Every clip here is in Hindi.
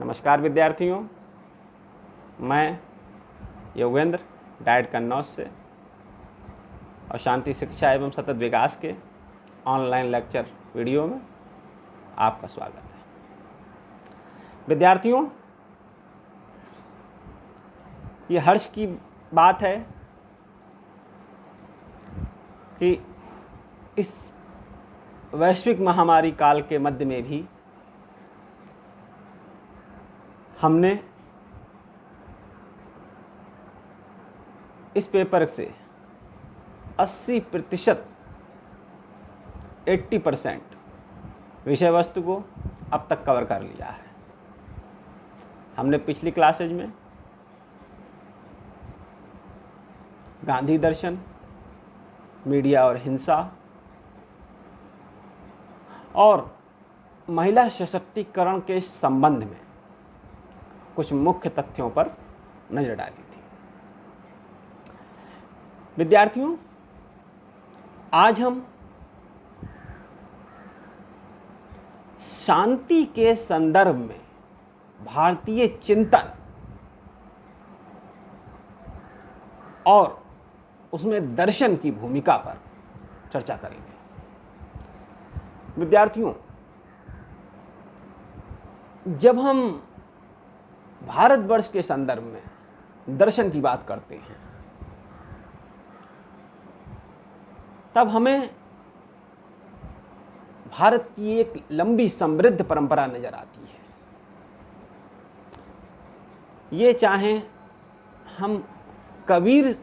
नमस्कार विद्यार्थियों, मैं योगेंद्र डाइट कन्नौज से और शांति शिक्षा एवं सतत विकास के ऑनलाइन लेक्चर वीडियो में आपका स्वागत है। विद्यार्थियों, ये हर्ष की बात है कि इस वैश्विक महामारी काल के मध्य में भी हमने इस पेपर से 80% 80% विषय वस्तु को अब तक कवर कर लिया है। हमने पिछली क्लासेज में गांधी दर्शन, मीडिया और हिंसा और महिला सशक्तिकरण के संबंध में कुछ मुख्य तथ्यों पर नजर डाली थी। विद्यार्थियों, आज हम शांति के संदर्भ में भारतीय चिंतन और उसमें दर्शन की भूमिका पर चर्चा करेंगे। विद्यार्थियों, जब हम भारतवर्ष के संदर्भ में दर्शन की बात करते हैं तब हमें भारत की एक लंबी समृद्ध परंपरा नजर आती है। ये चाहे हम कबीर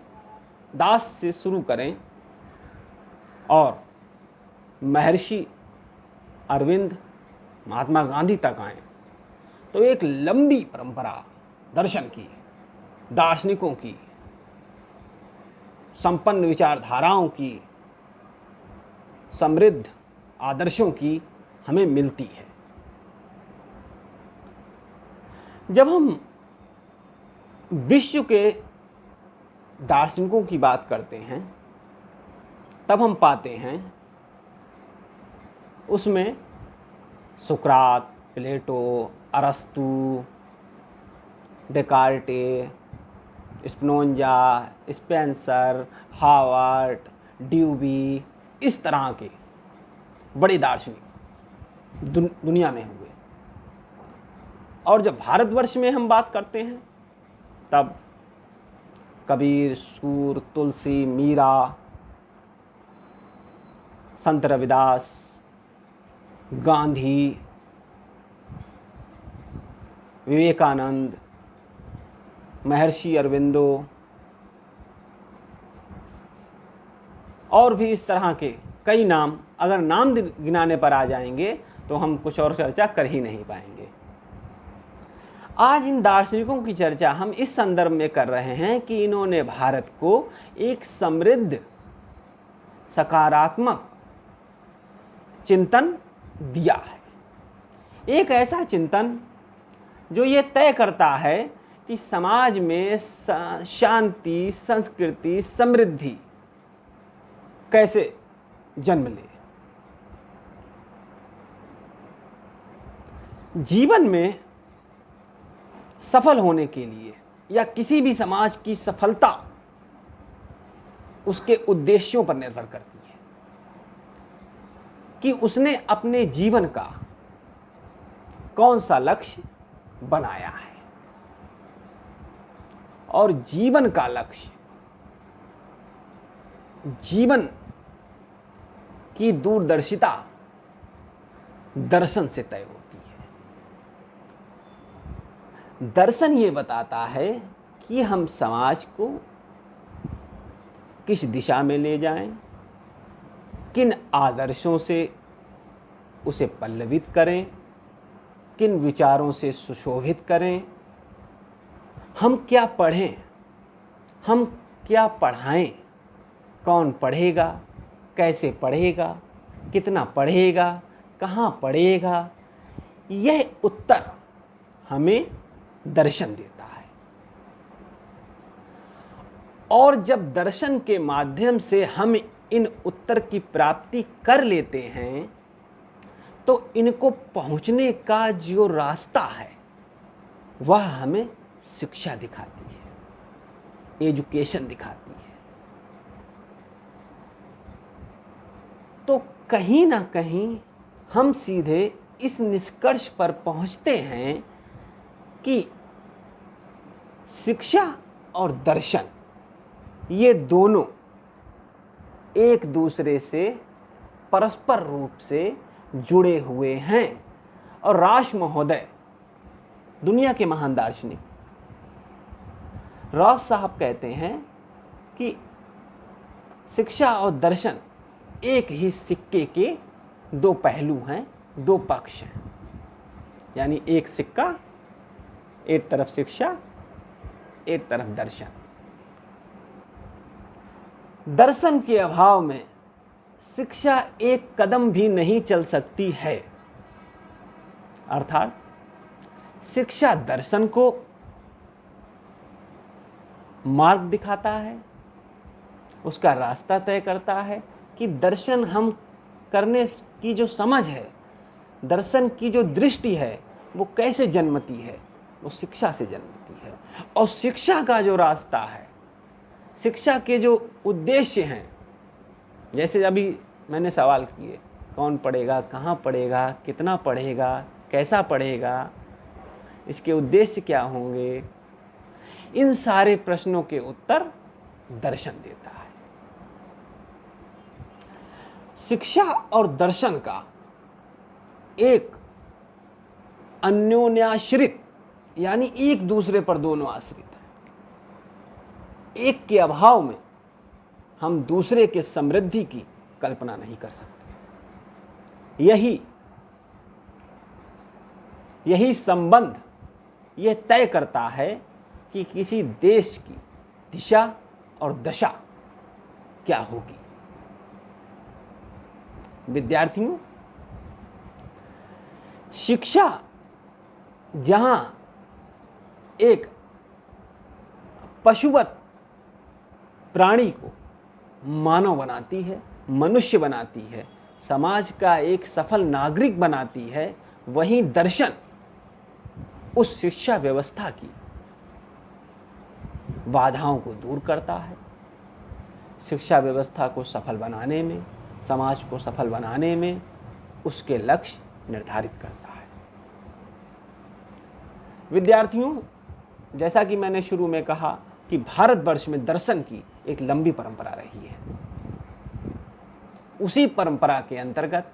दास से शुरू करें और महर्षि अरविंद, महात्मा गांधी तक आए, तो एक लंबी परंपरा दर्शन की, दार्शनिकों की, संपन्न विचारधाराओं की, समृद्ध आदर्शों की हमें मिलती है। जब हम विश्व के दार्शनिकों की बात करते हैं तब हम पाते हैं उसमें सुकरात, प्लेटो, अरस्तु, डेकार्टे, स्पिनोजा, स्पेंसर, हार्वर्ड, ड्यूबी, इस तरह के बड़े दार्शनिक दुनिया में हुए। और जब भारतवर्ष में हम बात करते हैं तब कबीर, सूर, तुलसी, मीरा, संत रविदास, गांधी, विवेकानंद, महर्षि अरविंदो और भी इस तरह के कई नाम, अगर नाम गिनाने पर आ जाएंगे तो हम कुछ और चर्चा कर ही नहीं पाएंगे। आज इन दार्शनिकों की चर्चा हम इस संदर्भ में कर रहे हैं कि इन्होंने भारत को एक समृद्ध, सकारात्मक चिंतन दिया है। एक ऐसा चिंतन जो ये तय करता है कि समाज में शांति, संस्कृति, समृद्धि कैसे जन्म ले। जीवन में सफल होने के लिए या किसी भी समाज की सफलता उसके उद्देश्यों पर निर्भर करती है कि उसने अपने जीवन का कौन सा लक्ष्य बनाया है। और जीवन का लक्ष्य जीवन की दूरदर्शिता दर्शन से तय होती है। दर्शन ये बताता है कि हम समाज को किस दिशा में ले जाएं, किन आदर्शों से उसे पल्लवित करें, किन विचारों से सुशोभित करें, हम क्या पढ़ें, हम क्या पढ़ाएं, कौन पढ़ेगा, कैसे पढ़ेगा, कितना पढ़ेगा, कहाँ पढ़ेगा, यह उत्तर हमें दर्शन देता है। और जब दर्शन के माध्यम से हम इन उत्तर की प्राप्ति कर लेते हैं तो इनको पहुंचने का जो रास्ता है वह हमें शिक्षा दिखाती है, एजुकेशन दिखाती है। तो कहीं ना कहीं हम सीधे इस निष्कर्ष पर पहुंचते हैं कि शिक्षा और दर्शन ये दोनों एक दूसरे से परस्पर रूप से जुड़े हुए हैं। और राश महोदय, दुनिया के महान दार्शनिक रॉस साहब कहते हैं कि शिक्षा और दर्शन एक ही सिक्के के दो पहलू हैं, दो पक्ष हैं। यानी एक सिक्का, एक तरफ शिक्षा, एक तरफ दर्शन। दर्शन के अभाव में शिक्षा एक कदम भी नहीं चल सकती है। अर्थात शिक्षा दर्शन को मार्ग दिखाता है, उसका रास्ता तय करता है कि दर्शन हम करने की जो समझ है, दर्शन की जो दृष्टि है, वो कैसे जन्मती है, वो शिक्षा से जन्मती है। और शिक्षा का जो रास्ता है, शिक्षा के जो उद्देश्य हैं, जैसे अभी मैंने सवाल किए, कौन पढ़ेगा, कहाँ पढ़ेगा, कितना पढ़ेगा, कैसा पढ़ेगा, इसके उद्देश्य क्या होंगे, इन सारे प्रश्नों के उत्तर दर्शन देता है। शिक्षा और दर्शन का एक अन्योन्याश्रित, यानी एक दूसरे पर दोनों आश्रित है। एक के अभाव में हम दूसरे के समृद्धि की कल्पना नहीं कर सकते। यही संबंध यह तय करता है कि किसी देश की दिशा और दशा क्या होगी। विद्यार्थियों, शिक्षा जहां एक पशुवत प्राणी को मानव बनाती है, मनुष्य बनाती है, समाज का एक सफल नागरिक बनाती है, वहीं दर्शन उस शिक्षा व्यवस्था की बाधाओं को दूर करता है। शिक्षा व्यवस्था को सफल बनाने में, समाज को सफल बनाने में उसके लक्ष्य निर्धारित करता है। विद्यार्थियों, जैसा कि मैंने शुरू में कहा कि भारतवर्ष में दर्शन की एक लंबी परंपरा रही है। उसी परंपरा के अंतर्गत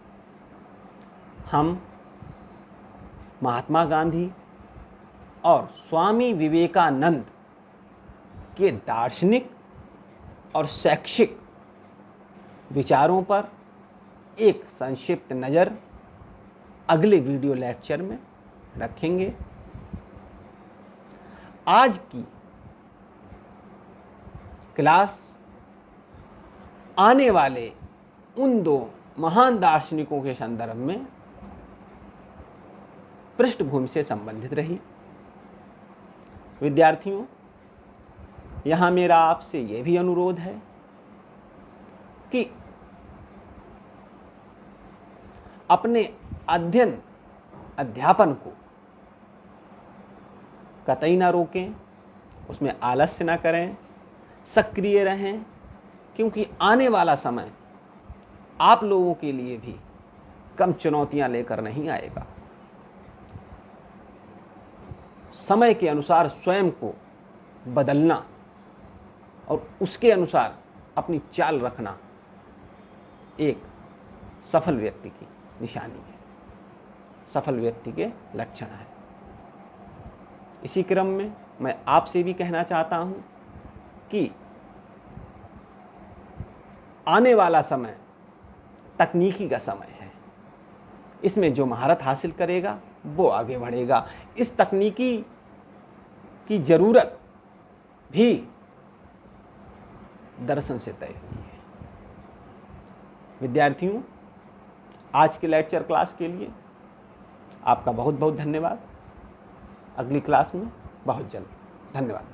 हम महात्मा गांधी और स्वामी विवेकानंद के दार्शनिक और शैक्षिक विचारों पर एक संक्षिप्त नज़र अगले वीडियो लेक्चर में रखेंगे। आज की क्लास आने वाले उन दो महान दार्शनिकों के संदर्भ में पृष्ठभूमि से संबंधित रही। विद्यार्थियों, यहाँ मेरा आपसे यह भी अनुरोध है कि अपने अध्यापन को कतई ना रोकें, उसमें आलस्य ना करें, सक्रिय रहें, क्योंकि आने वाला समय आप लोगों के लिए भी कम चुनौतियां लेकर नहीं आएगा। समय के अनुसार स्वयं को बदलना और उसके अनुसार अपनी चाल रखना एक सफल व्यक्ति की निशानी है, सफल व्यक्ति के लक्षण है। इसी क्रम में मैं आपसे भी कहना चाहता हूं कि आने वाला समय तकनीकी का समय है। इसमें जो महारत हासिल करेगा वो आगे बढ़ेगा। इस तकनीकी की जरूरत भी दर्शन से तय हुई है। विद्यार्थियों, आज के लेक्चर क्लास के लिए आपका बहुत बहुत धन्यवाद। अगली क्लास में बहुत जल्द। धन्यवाद।